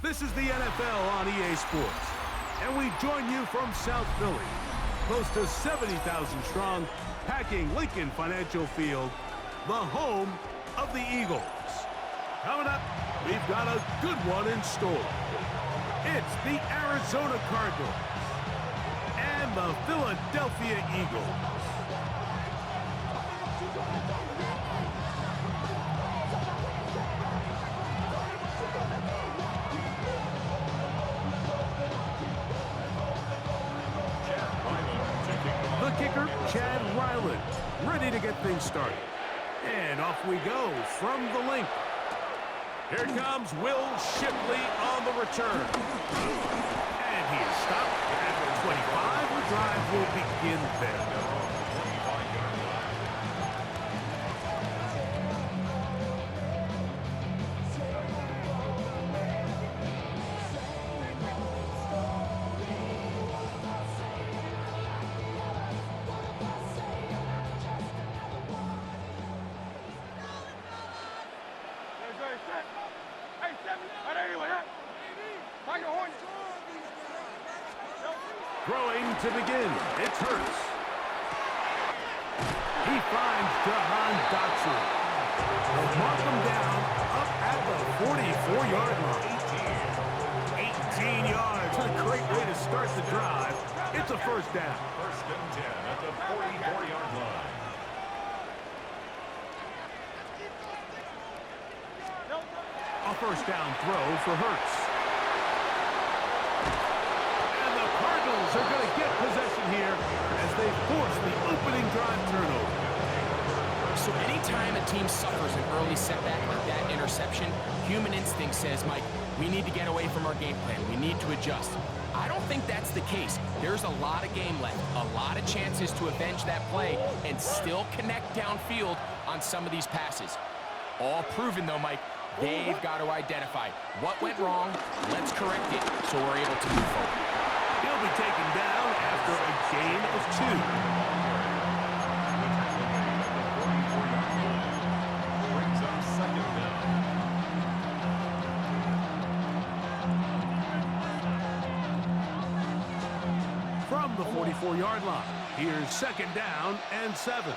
This is the NFL on EA Sports, and we join you from South Philly, close to 70,000 strong, packing Lincoln Financial Field, the home of the Eagles. Coming up, we've got a good one in store. It's the Arizona Cardinals and the Philadelphia Eagles. The kicker, Chad Ryland, ready to get things started. And off we go from the link. Here comes Will Shipley on the return. And he is stopped at the 25. The drive will begin there. Throwing to begin, it's Hurts. He finds Jahan Dotson. They'll mark him down up at the 44-yard line. 18 yards, a great way to start the drive. It's a first down. First and 10 at the 44-yard line. A first down throw for Hurts. Are going to get possession here as they force the opening drive turnover. So anytime a team suffers an early setback like that interception, human instinct says, Mike, we need to get away from our game plan. We need to adjust. I don't think that's the case. There's a lot of game left, a lot of chances to avenge that play and still connect downfield on some of these passes. All proven, though, Mike, they've got to identify what went wrong, let's correct it so we're able to move forward. He'll be taken down after a gain of 2. Brings up second down. From the 44-yard line, here's second down and 7.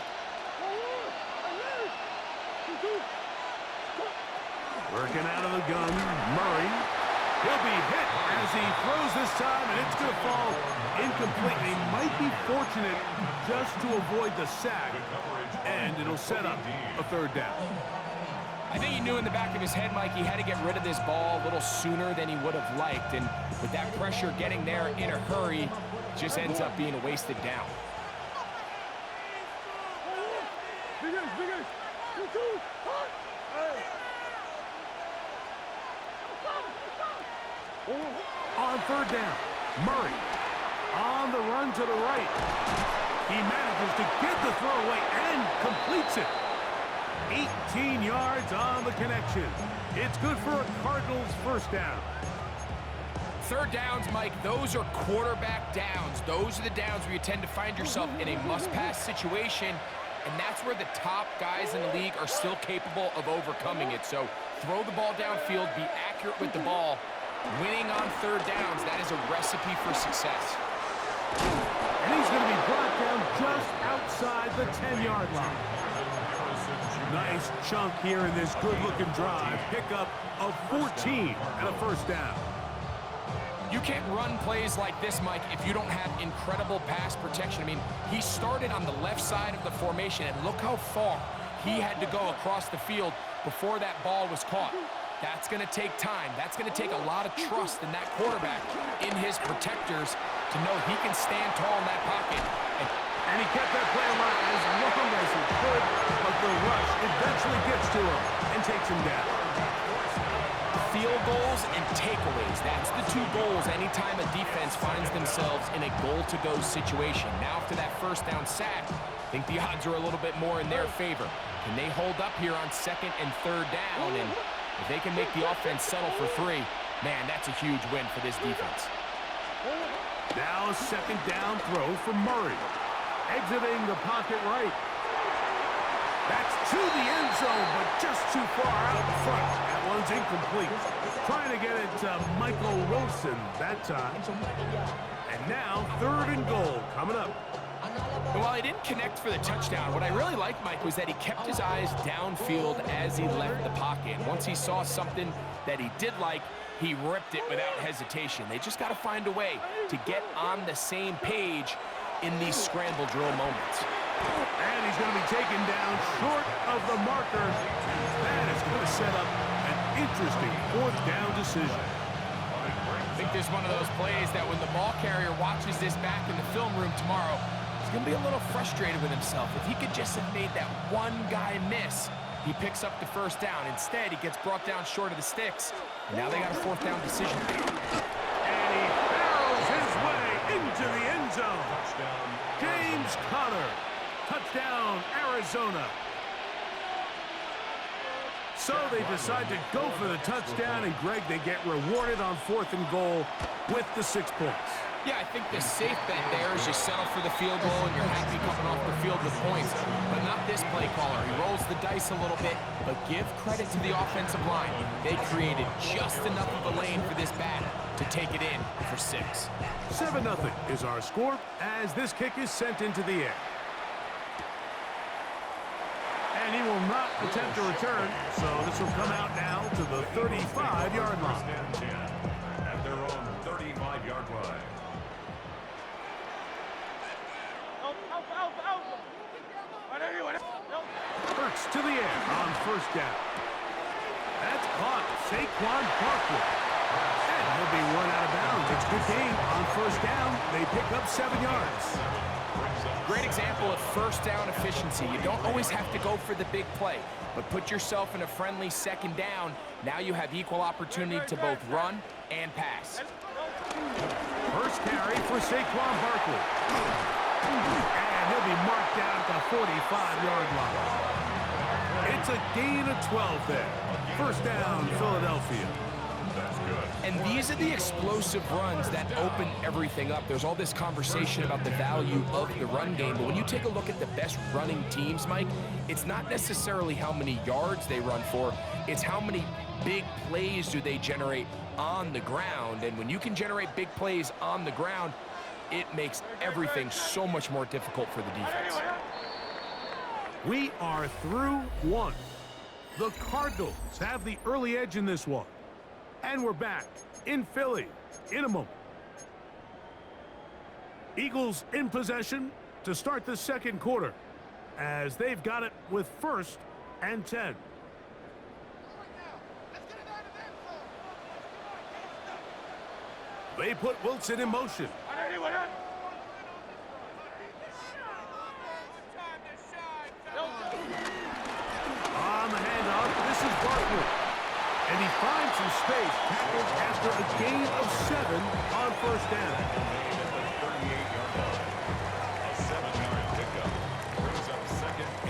Working out of the gun, Murray. He'll be hit as he throws this time, and it's going to fall incomplete. He might be fortunate just to avoid the sack, and it'll set up a third down. I think he knew in the back of his head, Mike, he had to get rid of this ball a little sooner than he would have liked, and with that pressure getting there in a hurry, it just ends up being a wasted down. On third down, Murray on the run to the right. He manages to get the throw away and completes it. 18 yards on the connection. It's good for a Cardinals first down. Third downs, Mike, those are quarterback downs. Those are the downs where you tend to find yourself in a must-pass situation, and that's where the top guys in the league are still capable of overcoming it. So throw the ball downfield, be accurate with the ball. Winning on third downs, that is a recipe for success. And he's going to be brought down just outside the 10-yard line. Nice chunk here in this good-looking drive. Pickup of 14 and a first down. You can't run plays like this, Mike, if you don't have incredible pass protection. I mean, he started on the left side of the formation, and look how far he had to go across the field before that ball was caught. That's going to take time. That's going to take a lot of trust in that quarterback, in his protectors, to know he can stand tall in that pocket. And he kept that play alive as long as he could, but the rush eventually gets to him and takes him down. Field goals and takeaways. That's the two goals anytime a defense finds themselves in a goal-to-go situation. Now, after that first down sack, I think the odds are a little bit more in their favor. Can they hold up here on second and third down? And if they can make the offense settle for 3, man, that's a huge win for this defense. Now a second down throw from Murray. Exiting the pocket right. That's to the end zone, but just too far out front. one's incomplete. Trying to get it to Michael Wilson that time. And now 3rd and goal coming up. While he didn't connect for the touchdown, what I really liked, Mike, was that he kept his eyes downfield as he left the pocket. Once he saw something that he did like, he ripped it without hesitation. They just got to find a way to get on the same page in these scramble drill moments. And he's going to be taken down short of the marker. That is going to set up an interesting 4th down decision. I think there's one of those plays that when the ball carrier watches this back in the film room tomorrow, he's going to be a little frustrated with himself. If he could just have made that one guy miss, he picks up the 1st down. Instead, he gets brought down short of the sticks. And now they got a 4th down decision. And he barrels his way into the end zone. James Conner. Touchdown, Arizona. So they decide to go for the touchdown, and Greg, they get rewarded on 4th and goal with the 6 points. Yeah, I think the safe bet there is you settle for the field goal and you're happy coming off the field with points. But not this play caller. He rolls the dice a little bit, but give credit to the offensive line. They created just enough of a lane for this bat to take it in for 6. 7-0 is our score as this kick is sent into the air. And he will not attempt to return, so this will come out now to the 35-yard line. At their own 35-yard line. Hurts to the air on 1st down. That's caught. Saquon Barkley. And he'll be run out of bounds. It's a good game on 1st down. They pick up 7 yards. Great example of 1st down efficiency. You don't always have to go for the big play, but put yourself in a friendly 2nd down. Now you have equal opportunity to both run and pass. First carry for Saquon Barkley. And he'll be marked down at the 45-yard line. It's a gain of 12 there. 1st down, Philadelphia. And these are the explosive runs that open everything up. There's all this conversation about the value of the run game, but when you take a look at the best running teams, Mike, it's not necessarily how many yards they run for, it's how many big plays do they generate on the ground. And when you can generate big plays on the ground, it makes everything so much more difficult for the defense. We are through 1. The Cardinals have the early edge in this one. And we're back in Philly in a moment. Eagles in possession to start the 2nd quarter as they've got it with 1st and 10. They put Wilson in motion. On the handoff, this is Barkley. And he finds some space, tackled after a gain of 7 on 1st down.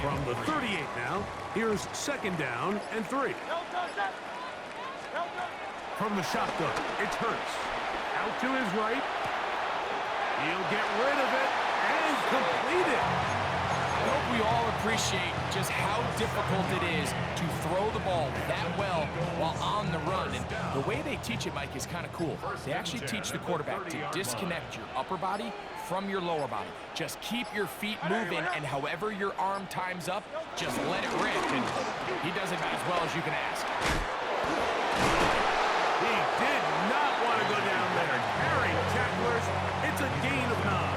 From the 38 now, here's 2nd down and 3. From the shotgun, it's Hurts. Out to his right. He'll get rid of it and complete it. I hope we all appreciate just how difficult it is to throw the ball that well while on the run. And the way they teach it, Mike, is kind of cool. They actually teach the quarterback to disconnect your upper body from your lower body. Just keep your feet moving, and however your arm times up, just let it rip. And he does it about as well as you can ask. He did not want to go down there. Carrying tacklers, it's a gain of 9.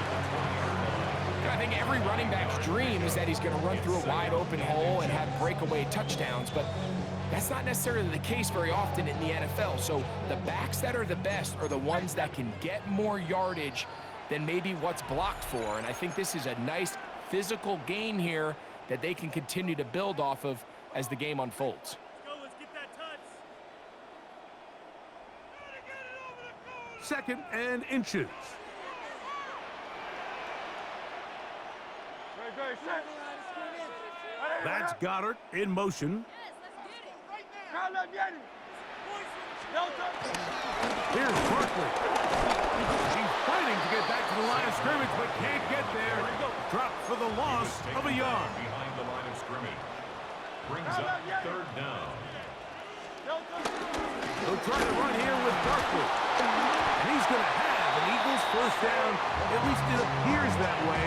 I think every running back's dream is that he's going to run through a wide open hole and have breakaway touchdowns, but that's not necessarily the case very often in the NFL. So the backs that are the best are the ones that can get more yardage than maybe what's blocked for. And I think this is a nice physical gain here that they can continue to build off of as the game unfolds. Let's get that touch. 2nd and inches. That's Goddard in motion. Here's Barkley. He's fighting to get back to the line of scrimmage, but can't get there. Dropped for the loss of a yard. Behind the line of scrimmage. Brings up 3rd down. He'll try to run here with Barkley. And he's going to have an Eagles first down. At least it appears that way.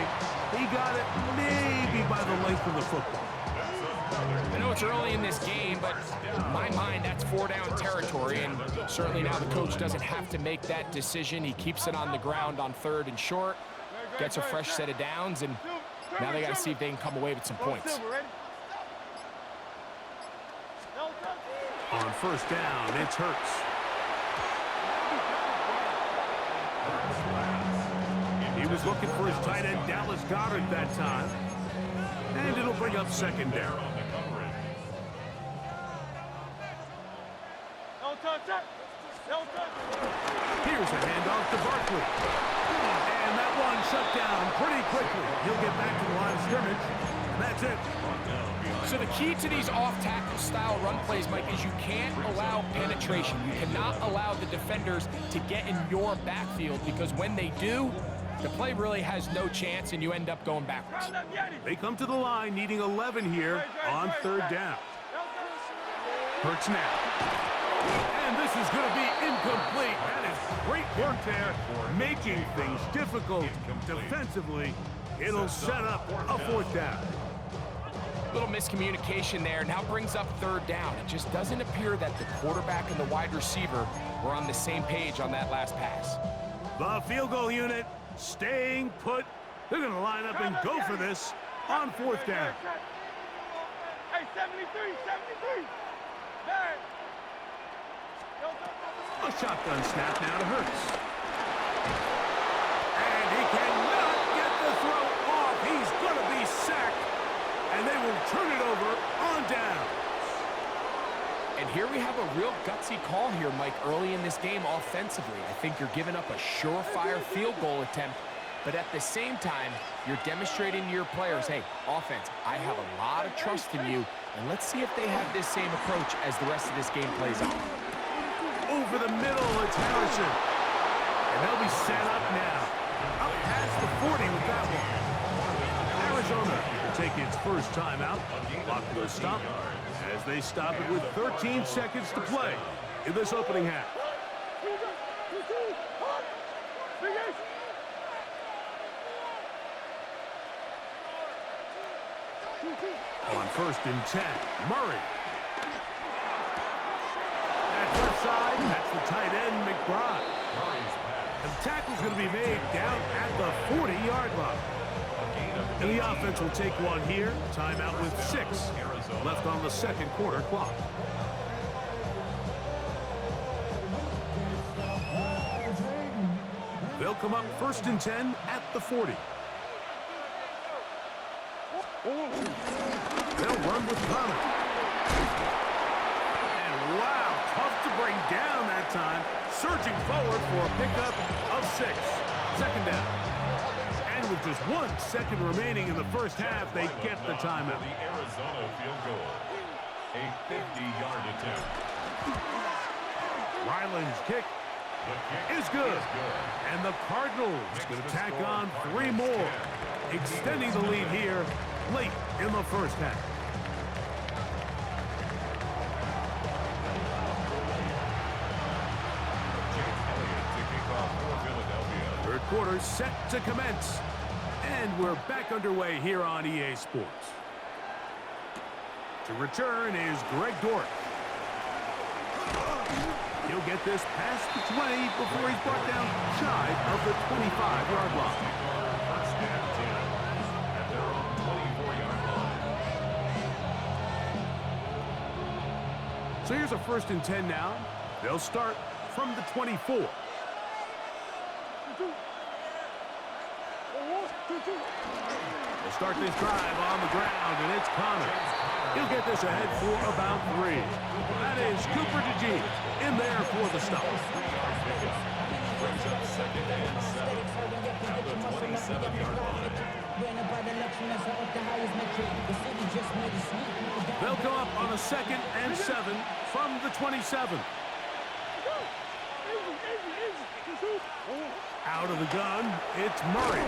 He got it maybe by the length of the football. I know it's early in this game, but in my mind, that's 4-down territory, and certainly now the coach doesn't have to make that decision. He keeps it on the ground on 3rd and short, gets a fresh set of downs, and now they got to see if they can come away with some points. On first down, it's Hurts. He was looking for his tight end, Dallas Goedert, that time. And it'll bring up second down. Here's a handoff to Barkley. And that one shut down pretty quickly. He'll get back to the line of scrimmage, and that's it. So the key to these off-tackle style run plays, Mike, is you can't allow penetration. You cannot allow the defenders to get in your backfield, because when they do, the play really has no chance, and you end up going backwards. They come to the line needing 11 here on 3rd down. Hurts now. And this is going to be incomplete. That is great work there, making things difficult defensively. It'll set up a 4th down. Little miscommunication there. Now brings up 3rd down. It just doesn't appear that the quarterback and the wide receiver were on the same page on that last pass. The field goal unit staying put. They're going to line up and go for this on 4th down. Hey, 73. A shotgun snap now to Hurts. And he cannot get the throw off. He's going to be sacked. And they will turn it over on down. And here we have a real gutsy call here, Mike, early in this game offensively. I think you're giving up a surefire field goal attempt, but at the same time, you're demonstrating to your players, hey, offense, I have a lot of trust in you, and let's see if they have this same approach as the rest of this game plays out. Over the middle, it's Harrison. And they'll be set up now. Up past the 40 with that one. Arizona will take its first timeout. Clock will stop as they stop it with 13 seconds to play in this opening half. On 1st and 10, Murray. At left side, that's the tight end, McBride. And the tackle's going to be made down at the 40-yard line. And the offense will take one here. Timeout with 6 left on the 2nd quarter clock. They'll come up 1st and 10 at the 40. They'll run with Connor. And wow, tough to bring down that time. Surging forward for a pickup of 6. 2nd down. And with just 1 second remaining in the first half, they get the timeout. The Arizona field goal. A 50-yard attempt. Ryland's kick is good. And the Cardinals going to tack on 3 more, extending the lead here late in the first half. Third quarter set to commence. And we're back underway here on EA Sports. To return is Greg Dortch. He'll get this past the 20 before he's brought down shy of the 25-yard line. First and 10 at their own 24-yard line. So here's a 1st and 10 now. They'll start from the 24. They'll start this drive on the ground, and it's Connor. He'll get this ahead for about 3. That is Cooper DeJean in there for the stop. Brings up 2nd and 7 at the 27-yard line. They'll come up on a 2nd and 7 from the 27. Out of the gun, it's Murray.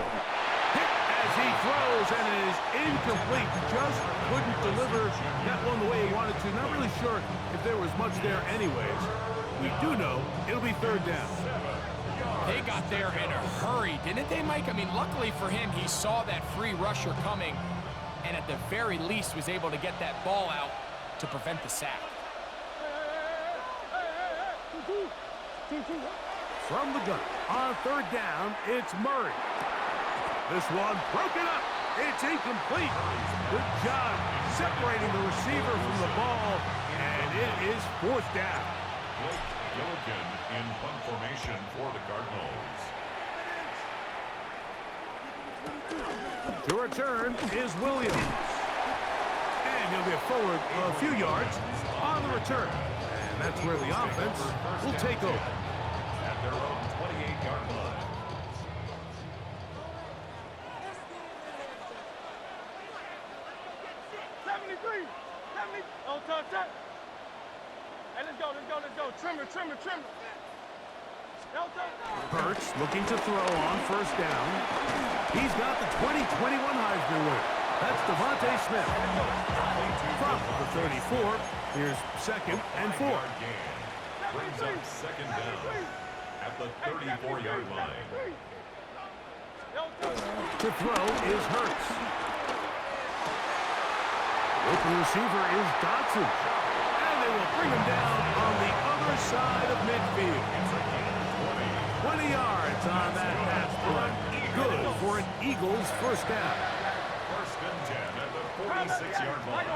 Hit as he throws, and it is incomplete. Just couldn't deliver that one the way he wanted to. Not really sure if there was much there anyways. We do know it'll be third down. They got there in a hurry, didn't they, Mike? I mean, luckily for him, he saw that free rusher coming, and at the very least was able to get that ball out to prevent the sack. From the gun, on third down, it's Murray. This one broken up. It's incomplete. Good job separating the receiver from the ball, and it is fourth down. Blake Gilligan in punt formation for the Cardinals. To return is Williams. And he'll get forward a few yards on the return. And that's where the offense will take over. At their own 28-yard line. Don't touch that. Hey, let's go. Trimmer. Don't touch that. Hurts looking to throw on first down. He's got the 2021 Heisman winner. That's Devontae Smith. From the 34, here's second and 4. Brings up second down at the 34-yard line. To throw is Hurts. Open receiver is Dotson. And they will bring him down on the other side of midfield. 20 yards on that pass play. Good for an Eagles first down. First and 10 at the 46-yard line.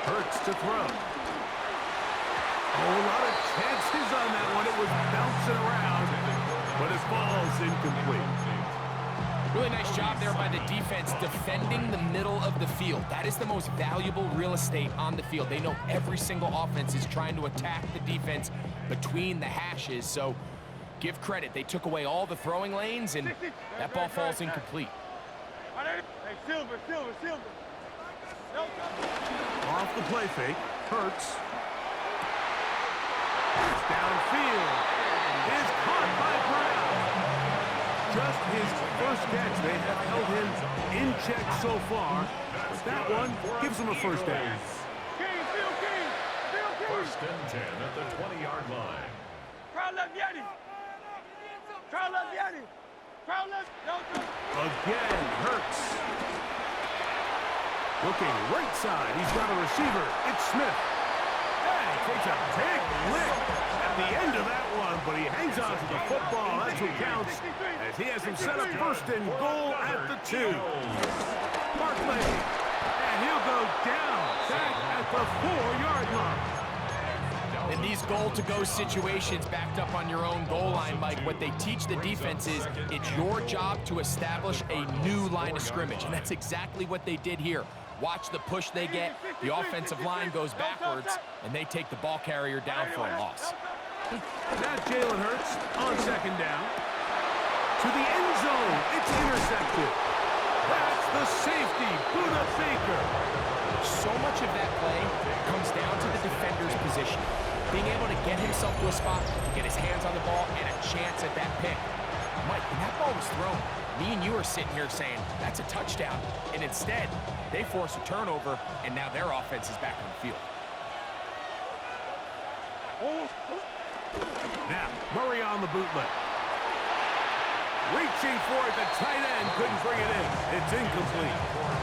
Hurts to throw. Oh, a lot of chances on that one. It was bouncing around, but it falls incomplete. Really nice job there by the defense defending the middle of the field. That is the most valuable real estate on the field. They know every single offense is trying to attack the defense between the hashes, so give credit. They took away all the throwing lanes, and that ball falls incomplete. Hey, Silver. Off the play fake, Hurts. It's downfield. Is caught by Brown. Just his first catch. They have held him in check so far. But that one gives him a first down. King. First and 10 at the 20-yard line. Crowd left Yeti. Crowd left. Again, Hurts. Looking right side. He's got a receiver. It's Smith. And he takes a big lick at the end of that one, but he hangs on to the football. That's what counts, as he has him set up first and goal at the 2. Barkley. And he'll go down back at the 4-yard line. In these goal-to-go situations backed up on your own goal line, Mike, what they teach the defense is it's your job to establish a new line of scrimmage, and that's exactly what they did here. Watch the push they get. The offensive line goes backwards, and they take the ball carrier down for a loss. Now Jalen Hurts on second down. To the end zone. It's intercepted. That's the safety, Budda Baker. So much of that play comes down to the defender's position. Being able to get himself to a spot, to get his hands on the ball, and a chance at that pick. Mike, when that ball was thrown, me and you are sitting here saying, that's a touchdown. And instead, they force a turnover, and now their offense is back on the field. Now, Murray on the bootleg. Reaching for it, the tight end couldn't bring it in. It's incomplete.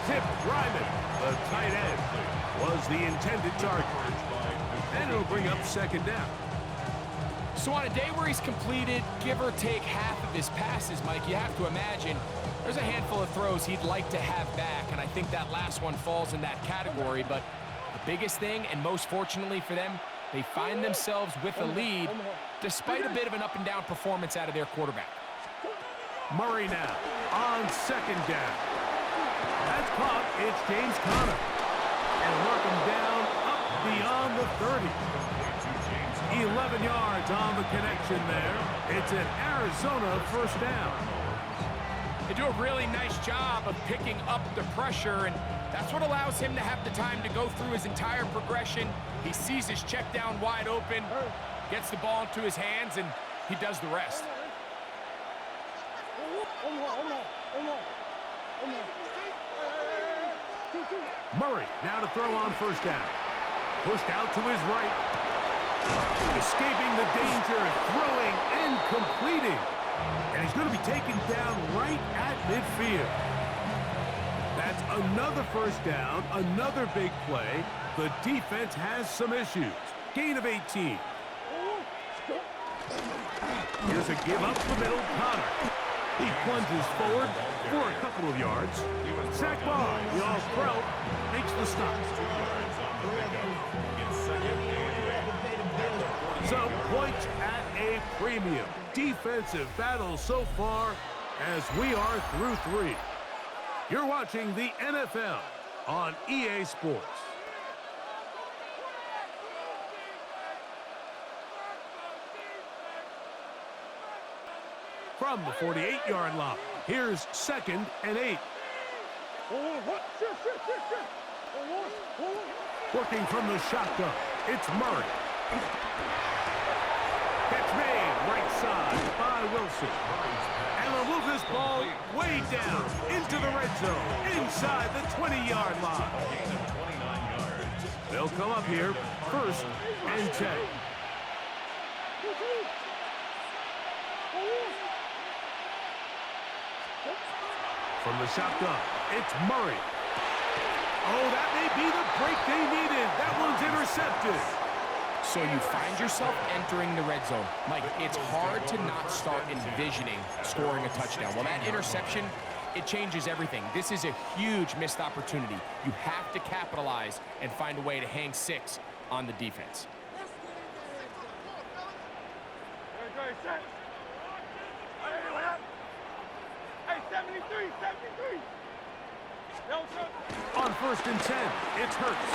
Tip Ryman, the tight end, was the intended target. And it'll bring up second down. So on a day where he's completed, give or take half of his passes, Mike, you have to imagine there's a handful of throws he'd like to have back, and I think that last one falls in that category. But the biggest thing, and most fortunately for them, they find themselves with a lead despite a bit of an up-and-down performance out of their quarterback. Murray now on second down. That's caught. It's James Conner. And work him down up beyond the 30. 11 yards on the connection there. It's an Arizona first down. They do a really nice job of picking up the pressure, and that's what allows him to have the time to go through his entire progression. He sees his check down wide open, Gets the ball into his hands, and he does the rest. Murray now to throw on first down. Pushed out to his right. Escaping the danger, throwing and completing. And he's going to be taken down right at midfield. That's another first down, another big play. The defense has some issues. Gain of 18. Here's a give up the middle, Connor. He plunges forward for a couple of yards. Zach Barr, the All-Pro, makes the stop. Some points at a premium. Defensive battle so far as we are through 3. You're watching the NFL on EA Sports. From the 48-yard line, here's 2nd and 8. Working from the shotgun, it's Murray. Catch made, right side by Wilson. And they'll move this ball way down into the red zone, inside the 20-yard line. They'll come up here, 1st and 10. From the shotgun, it's Murray. Oh, that may be the break they needed. That one's intercepted. So you find yourself entering the red zone. Mike, it's hard to not start envisioning scoring a touchdown. Well, that interception, it changes everything. This is a huge missed opportunity. You have to capitalize and find a way to hang 6 on the defense. Hey, 73. On 1st and 10, it's Hurts.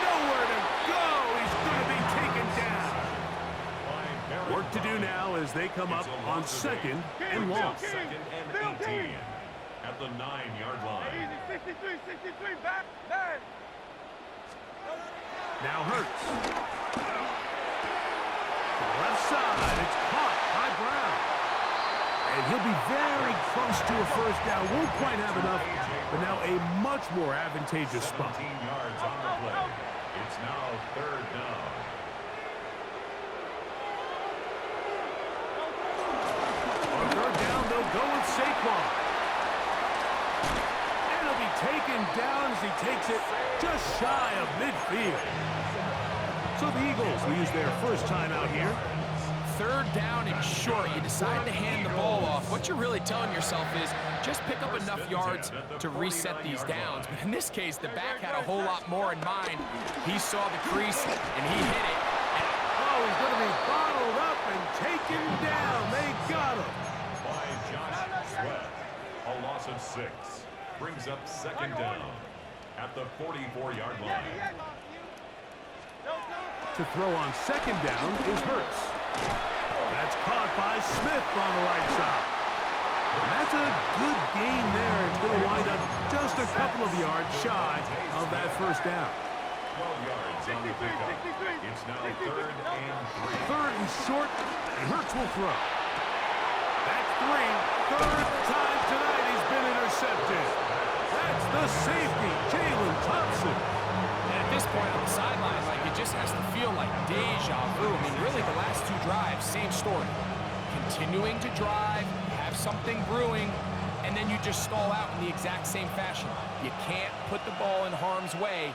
Nowhere to go. He's going to be taken down. Work to do now as they come up on 2nd and long. 2nd and 18 at the 9-yard line. Easy, 63, back, 9. Now Hurts. To the left side, it's caught by Brown. And he'll be very close to a first down. Won't quite have enough, but now a much more advantageous spot. 17 yards on the play. It's now 3rd down. On 3rd down, they'll go with Saquon. And he'll be taken down as he takes it just shy of midfield. So the Eagles will use their first time out here. 3rd down and short. You decide to hand the ball off. What you're really telling yourself is just pick up enough yards to reset these downs. But in this case, the back had a whole lot more in mind. He saw the crease, and he hit it. Oh, he's going to be bottled up and taken down. They got him. By Josh Sweat. A loss of 6. Brings up 2nd down at the 44-yard line. To throw on 2nd down is Hurts. That's caught by Smith on the right side. And that's a good gain there. It's going to wind up just a couple of yards shy of that first down. 12 yards on the pickup. It's now 3rd and 3. 3rd and short, and Hurts will throw. That's 3. 3rd time tonight he's been intercepted. That's the safety, Jalen Thompson. And at this point on the sideline, like, it just has to feel like deja vu. I mean, really, the last 2 drives, same story. Continuing to drive, have something brewing, and then you just stall out in the exact same fashion. You can't put the ball in harm's way.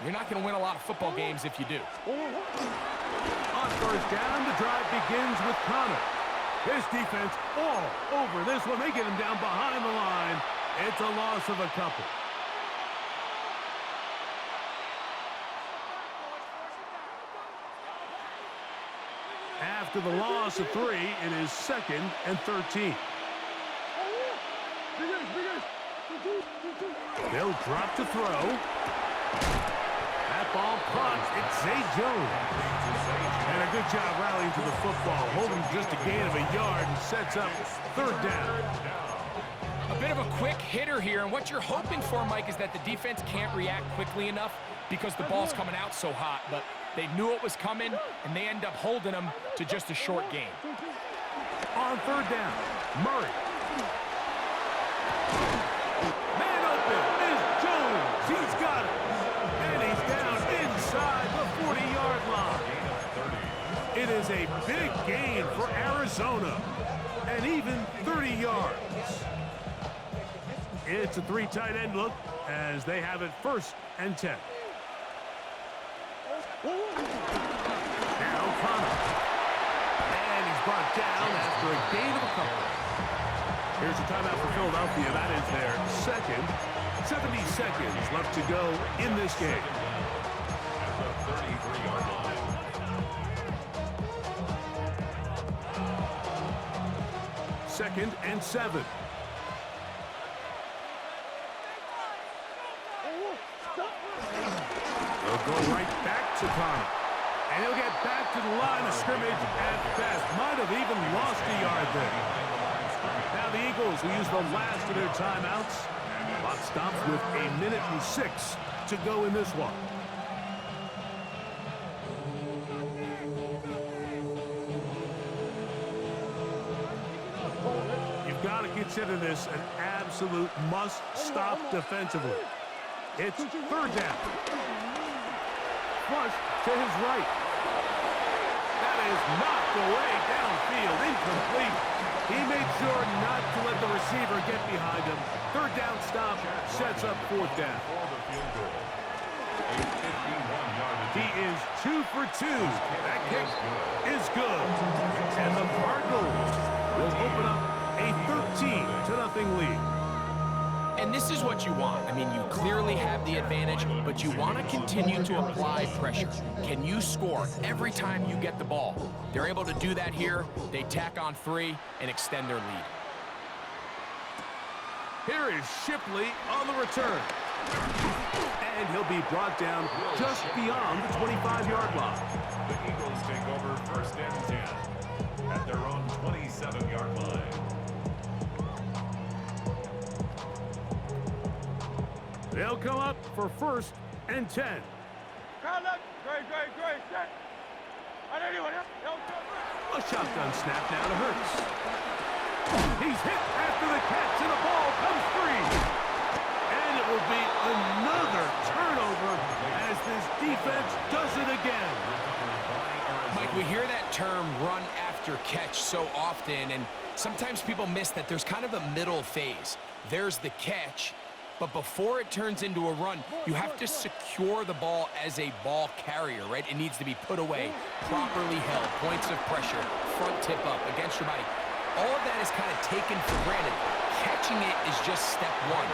You're not going to win a lot of football games if you do. On 1st down, the drive begins with Connor. His defense all over this one. They get him down behind the line. It's a loss of a couple. After the loss of 3, it is 2nd and 13. They'll drop to throw. That ball caught. It's Zay Jones. And a good job rallying to the football. Holding just a gain of a yard and sets up 3rd down. A bit of a quick hitter here, and what you're hoping for, Mike, is that the defense can't react quickly enough because the ball's coming out so hot, but they knew it was coming, and they end up holding them to just a short game. On third down, Murray. Man open is Jones. He's got it. And he's down inside the 40-yard line. It is a big gain for Arizona. And even 30 yards. It's a 3 tight end look as they have it 1st and 10. Now Connor. And he's brought down after a gain of a couple. Here's a timeout for Philadelphia. That is their second. 70 seconds left to go in this game. At the 33-yard line. Second and 7. They'll go right back to Connor. And he'll get back to the line of scrimmage at best. Might have even lost a yard there. Now the Eagles will use the last of their timeouts. Clock stops with 1:06 to go in this one. You've got to consider this an absolute must-stop defensively. It's third down. Flush to his right. That is knocked away downfield, incomplete. He made sure not to let the receiver get behind him. Third down stop sets up 4th down. He is 2 for 2. That kick is good. And the Cardinals will open up a 13-0 lead. And this is what you want. I mean, you clearly have the advantage, but you want to continue to apply pressure. Can you score every time you get the ball? They're able to do that here. They tack on 3 and extend their lead. Here is Shipley on the return. And he'll be brought down just beyond the 25-yard line. The Eagles take over 1st and 10 at their own 27-yard line. They'll come up for 1st and 10. Crowd up. Great, set. A shotgun snap now to Hurts. He's hit after the catch, and the ball comes free. And it will be another turnover as this defense does it again. Mike, we hear that term run after catch so often, and sometimes people miss that there's kind of a middle phase. There's the catch, but before it turns into a run, you have to secure the ball as a ball carrier, right? It needs to be put away, properly held, points of pressure, front tip up against your body. All of that is kind of taken for granted. Catching it is just step 1.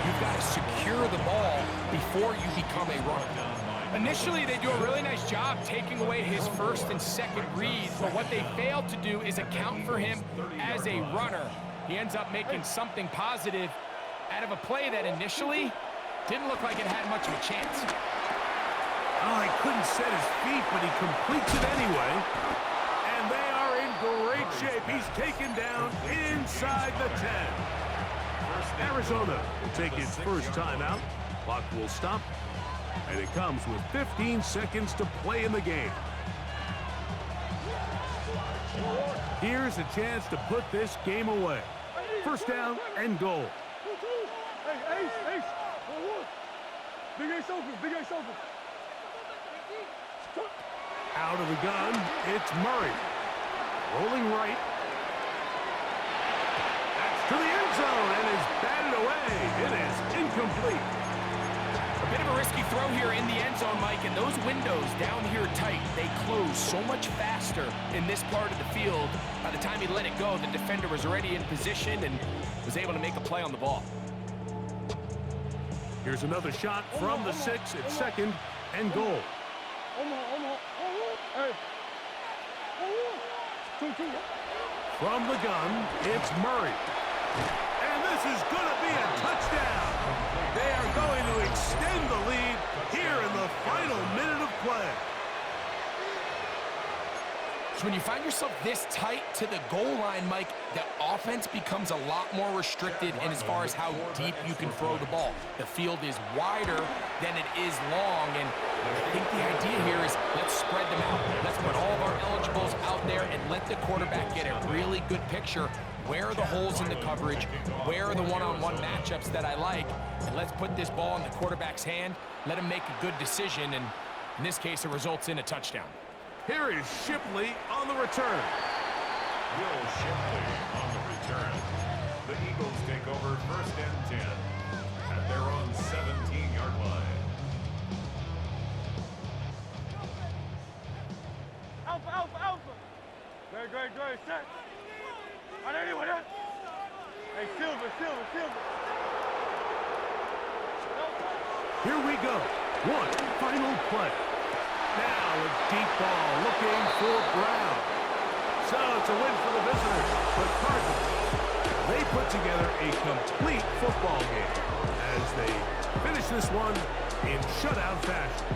You've got to secure the ball before you become a runner. Initially, they do a really nice job taking away his 1st and 2nd reads, but what they failed to do is account for him as a runner. He ends up making something positive out of a play that initially didn't look like it had much of a chance. Oh, he couldn't set his feet, but he completes it anyway. And they are in great shape. He's taken down inside the 10. Arizona will take its first timeout. Clock will stop. And it comes with 15 seconds to play in the game. Here's a chance to put this game away. First down and goal. Hey, Ace. Big Ace open. Out of the gun, it's Murray. Rolling right. That's to the end zone and is batted away. It is incomplete. A bit of a risky throw here in the end zone, Mike, and those windows down here tight, they close so much faster in this part of the field. By the time he let it go, the defender was already in position and was able to make a play on the ball. Here's another shot from the 6 at 2nd and goal. From the gun, it's Murray. And this is going to be a touchdown. They are going to extend the lead here in the final minute of play. So when you find yourself this tight to the goal line, Mike, the offense becomes a lot more restricted in as far as how deep you can throw the ball. The field is wider than it is long, and I think the idea here is let's spread them out. Let's put all of our eligibles out there and let the quarterback get a really good picture. Where are the holes in the coverage? Where are the one-on-one matchups that I like? And let's put this ball in the quarterback's hand, let him make a good decision, and in this case, it results in a touchdown. Here is Shipley on the return. Will Shipley on the return. The Eagles take over 1st and 10 at their own 17-yard line. Alpha, alpha, alpha. Great, great, great. Set. On anyone, huh? Hey, Silver, Silver, Silver. Here we go. One final play. Now a deep ball looking for Brown. So it's a win for the visitors. The Cardinals, they put together a complete football game as they finish this one in shutout fashion.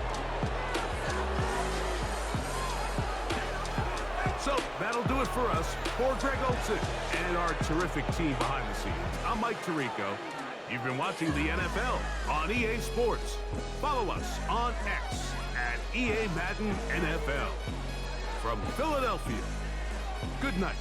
So that'll do it for us. For Greg Olsen and our terrific team behind the scenes, I'm Mike Tirico. You've been watching the NFL on EA Sports. Follow us on X at EA Madden NFL. From Philadelphia, good night.